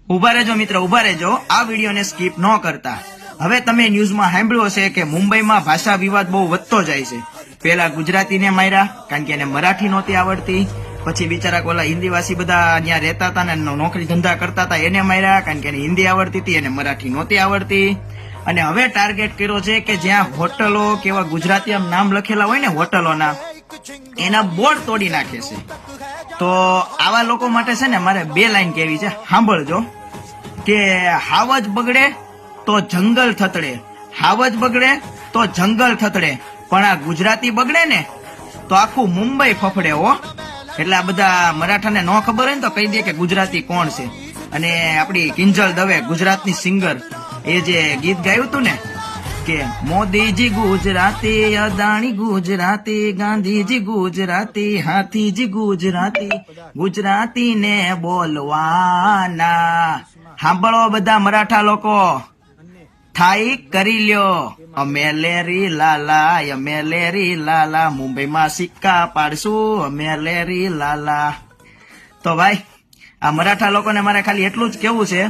ઉભા રહેજો મિત્ર, ઉભા રહેજો, આ વિડીયોને સ્કીપ ન કરતા. હવે તમે ન્યૂઝમાં સાંભળ્યું હશે કે મુંબઈમાં ભાષા વિવાદ બહુ વધતો જાય છે. પેલા ગુજરાતીને માર્યા કારણ કે એને મરાઠી નહોતી આવડતી. પછી બિચારા ઓલા હિન્દીવાસી બધા ત્યાં રહેતા હતા ને નોકરી ધંધા કરતા હતા એને માર્યા કારણ કે એને હિન્દી આવડતી હતી, એને મરાઠી નહોતી આવડતી. અને હવે ટાર્ગેટ કર્યો છે કે જ્યાં હોટલો કેવા ગુજરાતી આમ નામ લખેલા હોય ને હોટલોના, એના બોર્ડ તોડી નાખે છે. તો આવા લોકો માટે છે ને મારે 2 લાઈન કહેવી છે, સાંભળજો. કે હાવજ બગડે તો જંગલ થતડે, હાવજ બગડે તો જંગલ થતડે, પણ આ ગુજરાતી બગડે ને તો આખું મુંબઈ ફફડે હો. એટલે આ બધા મરાઠાને ન ખબર હોય ને તો કહી દે કે ગુજરાતી કોણ છે. અને આપણી કિંજલ દવે ગુજરાતની સિંગર, એ જે ગીત ગાયું હતું ને કે મોદીજી ગુજરાતી, અદાણી ગુજરાતી, ગાંધીજી ગુજરાતી, હાથીજી ગુજરાતી, ગુજરાતીને બોલવાના. સાંભળો બધા મરાઠા લોકો, થાય કરી લ્યો અમે લેરી લાલા, અમે લેરી લાલા, મુંબઈમાં સિક્કા પાડશું અમે લેરી લાલા. તો ભાઈ આ મરાઠા લોકોને મારે ખાલી એટલું જ કેવું છે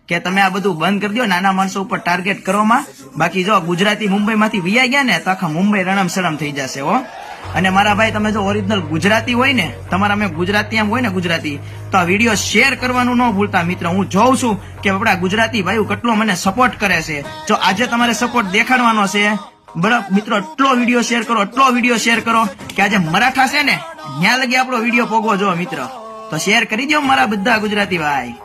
કે તમે આ બધું બંધ કરી દો નાના માણસો ઉપર ટાર્ગેટ કરવામાં. બાકી જો ગુજરાતી મુંબઈમાંથી વિયા ગયા ને તો આખા મુંબઈ રણમ સળમ થઈ જશે હો. અને મારા ભાઈ તમે જો ઓરિજિનલ ગુજરાતી હોય ને, તમારા મેં ગુજરાતી એમ હોય ને ગુજરાતી, તો આ વિડીયો શેર કરવાનું ન ભૂલતા મિત્ર. હું જોઉં છું કે આપણા ગુજરાતી ભાઈઓ કેટલો મને સપોર્ટ કરે છે. જો આજે તમારે સપોર્ટ દેખાડવાનો છે બરાબર મિત્રો, એટલો વિડીયો શેર કરો, એટલો વિડીયો શેર કરો કે આજે મરાઠા છે ને ત્યાં લગી આપણો વિડીયો પોગવો જો મિત્ર. તો શેર કરી દો મારા બધા ગુજરાતી ભાઈ.